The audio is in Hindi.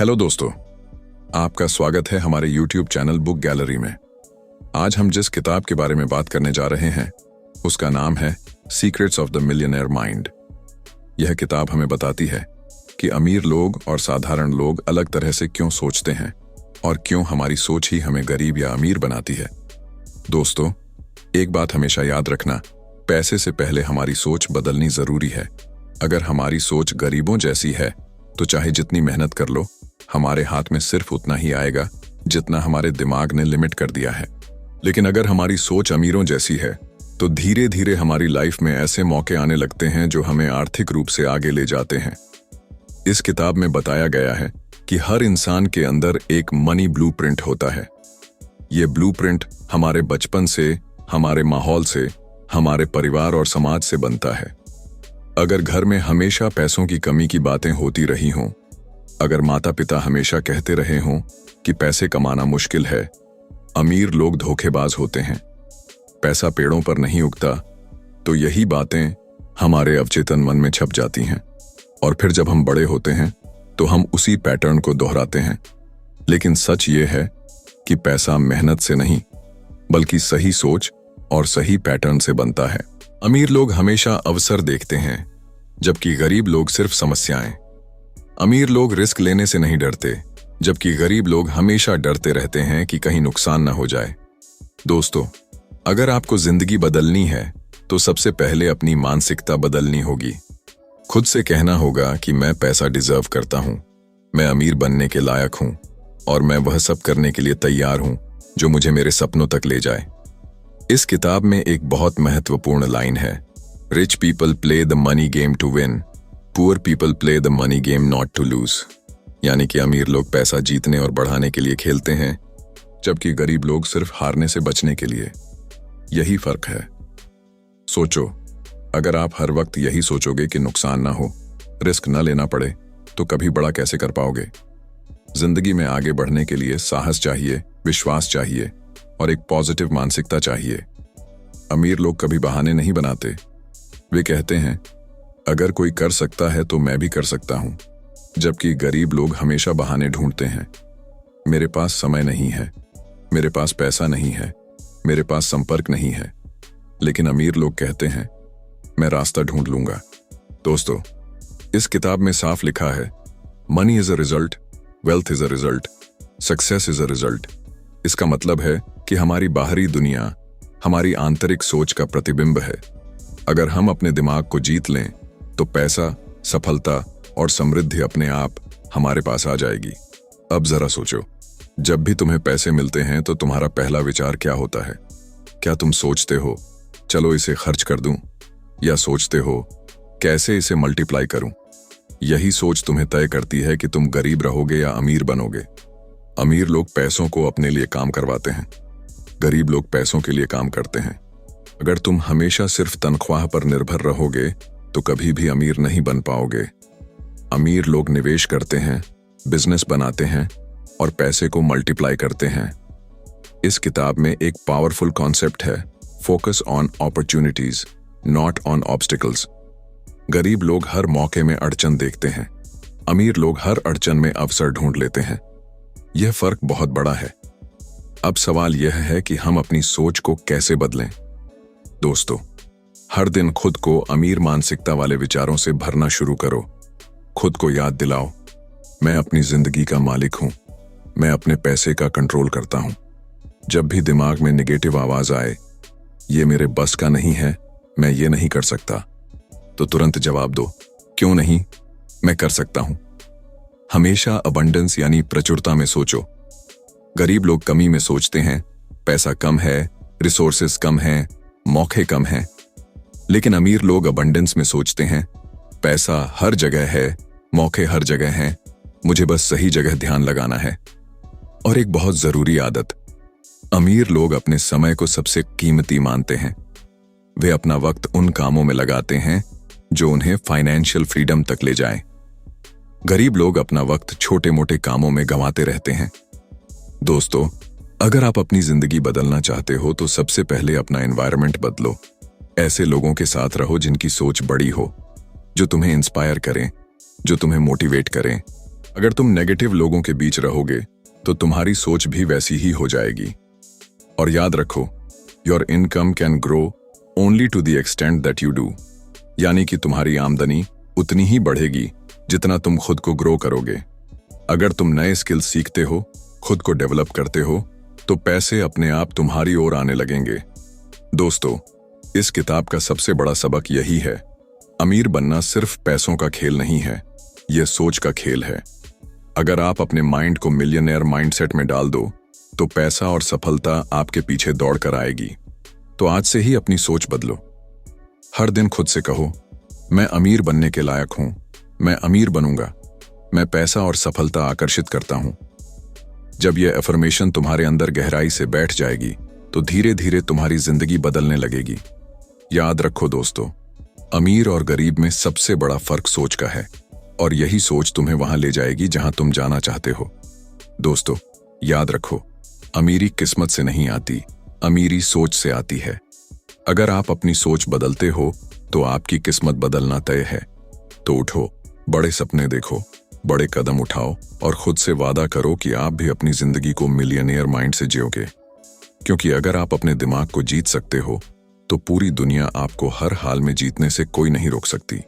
हेलो दोस्तों, आपका स्वागत है हमारे YouTube चैनल बुक गैलरी में। आज हम जिस किताब के बारे में बात करने जा रहे हैं उसका नाम है secrets of the millionaire mind. यह किताब हमें बताती है कि अमीर लोग और साधारण लोग अलग तरह से क्यों सोचते हैं और क्यों हमारी सोच ही हमें गरीब या अमीर बनाती है। दोस्तों, एक बात हमेशा याद रखना, पैसे से पहले हमारी सोच बदलनी जरूरी है। अगर हमारी सोच गरीबों जैसी है तो चाहे जितनी मेहनत कर लो, हमारे हाथ में सिर्फ उतना ही आएगा जितना हमारे दिमाग ने लिमिट कर दिया है। लेकिन अगर हमारी सोच अमीरों जैसी है तो धीरे धीरे हमारी लाइफ में ऐसे मौके आने लगते हैं जो हमें आर्थिक रूप से आगे ले जाते हैं। इस किताब में बताया गया है कि हर इंसान के अंदर एक मनी ब्लूप्रिंट होता है। ये ब्लूप्रिंट हमारे बचपन से, हमारे माहौल से, हमारे परिवार और समाज से बनता है। अगर घर में हमेशा पैसों की कमी की बातें होती रही हों, अगर माता पिता हमेशा कहते रहे हों कि पैसे कमाना मुश्किल है, अमीर लोग धोखेबाज होते हैं, पैसा पेड़ों पर नहीं उगता, तो यही बातें हमारे अवचेतन मन में छप जाती हैं और फिर जब हम बड़े होते हैं तो हम उसी पैटर्न को दोहराते हैं। लेकिन सच ये है कि पैसा मेहनत से नहीं बल्कि सही सोच और सही पैटर्न से बनता है। अमीर लोग हमेशा अवसर देखते हैं जबकि गरीब लोग सिर्फ समस्याएं। अमीर लोग रिस्क लेने से नहीं डरते जबकि गरीब लोग हमेशा डरते रहते हैं कि कहीं नुकसान न हो जाए। दोस्तों, अगर आपको जिंदगी बदलनी है तो सबसे पहले अपनी मानसिकता बदलनी होगी। खुद से कहना होगा कि मैं पैसा डिजर्व करता हूं, मैं अमीर बनने के लायक हूं और मैं वह सब करने के लिए तैयार हूं जो मुझे मेरे सपनों तक ले जाए। इस किताब में एक बहुत महत्वपूर्ण लाइन है, rich people play the money game to win, poor people play the money game not to lose. यानी कि अमीर लोग पैसा जीतने और बढ़ाने के लिए खेलते हैं जबकि गरीब लोग सिर्फ हारने से बचने के लिए। यही फर्क है। सोचो, अगर आप हर वक्त यही सोचोगे कि नुकसान ना हो, रिस्क न लेना पड़े, तो कभी बड़ा कैसे कर पाओगे। जिंदगी में आगे बढ़ने के लिए साहस चाहिए, विश्वास चाहिए और एक पॉजिटिव मानसिकता चाहिए। अमीर लोग कभी बहाने नहीं बनाते। वे कहते हैं अगर कोई कर सकता है तो मैं भी कर सकता हूं, जबकि गरीब लोग हमेशा बहाने ढूंढते हैं। मेरे पास समय नहीं है, मेरे पास पैसा नहीं है, मेरे पास संपर्क नहीं है। लेकिन अमीर लोग कहते हैं मैं रास्ता ढूंढ लूंगा। दोस्तों, इस किताब में साफ लिखा है, money is a result, wealth is a result, success is a result. इसका मतलब है कि हमारी बाहरी दुनिया हमारी आंतरिक सोच का प्रतिबिंब है। अगर हम अपने दिमाग को जीत लें तो पैसा, सफलता और समृद्धि अपने आप हमारे पास आ जाएगी। अब जरा सोचो, जब भी तुम्हें पैसे मिलते हैं तो तुम्हारा पहला विचार क्या होता है? क्या तुम सोचते हो चलो इसे खर्च कर दूं, या सोचते हो कैसे इसे मल्टीप्लाई करूं? यही सोच तुम्हें तय करती है कि तुम गरीब रहोगे या अमीर बनोगे। अमीर लोग पैसों को अपने लिए काम करवाते हैं, गरीब लोग पैसों के लिए काम करते हैं। अगर तुम हमेशा सिर्फ तनख्वाह पर निर्भर रहोगे तो कभी भी अमीर नहीं बन पाओगे। अमीर लोग निवेश करते हैं, बिजनेस बनाते हैं और पैसे को मल्टीप्लाई करते हैं। इस किताब में एक पावरफुल कॉन्सेप्ट है, focus on opportunities not on obstacles. गरीब लोग हर मौके में अड़चन देखते हैं, अमीर लोग हर अड़चन में अवसर ढूंढ लेते हैं। यह फर्क बहुत बड़ा है। अब सवाल यह है कि हम अपनी सोच को कैसे बदलें। दोस्तों, हर दिन खुद को अमीर मानसिकता वाले विचारों से भरना शुरू करो। खुद को याद दिलाओ, मैं अपनी जिंदगी का मालिक हूं, मैं अपने पैसे का कंट्रोल करता हूं। जब भी दिमाग में नेगेटिव आवाज आए, ये मेरे बस का नहीं है, मैं ये नहीं कर सकता, तो तुरंत जवाब दो, क्यों नहीं, मैं कर सकता हूं। हमेशा अबंडेंस यानी प्रचुरता में सोचो। गरीब लोग कमी में सोचते हैं, पैसा कम है, रिसोर्सेस कम हैं, मौके कम हैं। लेकिन अमीर लोग अबंडेंस में सोचते हैं, पैसा हर जगह है, मौके हर जगह हैं, मुझे बस सही जगह ध्यान लगाना है। और एक बहुत जरूरी आदत, अमीर लोग अपने समय को सबसे कीमती मानते हैं। वे अपना वक्त उन कामों में लगाते हैं जो उन्हें फाइनेंशियल फ्रीडम तक ले जाएं। गरीब लोग अपना वक्त छोटे मोटे कामों में गंवाते रहते हैं। दोस्तों, अगर आप अपनी जिंदगी बदलना चाहते हो तो सबसे पहले अपना एनवायरनमेंट बदलो। ऐसे लोगों के साथ रहो जिनकी सोच बड़ी हो, जो तुम्हें इंस्पायर करें, जो तुम्हें मोटिवेट करें अगर तुम नेगेटिव लोगों के बीच रहोगे तो तुम्हारी सोच भी वैसी ही हो जाएगी। और याद रखो, your income can grow only to the extent that you do, यानी कि तुम्हारी आमदनी उतनी ही बढ़ेगी जितना तुम खुद को ग्रो करोगे। अगर तुम नए स्किल्स सीखते हो, खुद को डेवलप करते हो, तो पैसे अपने आप तुम्हारी ओर आने लगेंगे। दोस्तों, इस किताब का सबसे बड़ा सबक यही है, अमीर बनना सिर्फ पैसों का खेल नहीं है, यह सोच का खेल है। अगर आप अपने माइंड को मिलियनेयर माइंडसेट में डाल दो तो पैसा और सफलता आपके पीछे दौड़ कर आएगी। तो आज से ही अपनी सोच बदलो। हर दिन खुद से कहो, मैं अमीर बनने के लायक हूं, मैं अमीर बनूंगा, मैं पैसा और सफलता आकर्षित करता हूं। जब यह अफर्मेशन तुम्हारे अंदर गहराई से बैठ जाएगी तो धीरे धीरे तुम्हारी जिंदगी बदलने लगेगी। याद रखो दोस्तों, अमीर और गरीब में सबसे बड़ा फर्क सोच का है, और यही सोच तुम्हें वहां ले जाएगी जहां तुम जाना चाहते हो। दोस्तों, याद रखो, अमीरी किस्मत से नहीं आती, अमीरी सोच से आती है। अगर आप अपनी सोच बदलते हो तो आपकी किस्मत बदलना तय है। तो उठो, बड़े सपने देखो, बड़े कदम उठाओ और खुद से वादा करो कि आप भी अपनी जिंदगी को मिलियनेयर माइंड से जियोगे। क्योंकि अगर आप अपने दिमाग को जीत सकते हो तो पूरी दुनिया आपको हर हाल में जीतने से कोई नहीं रोक सकती।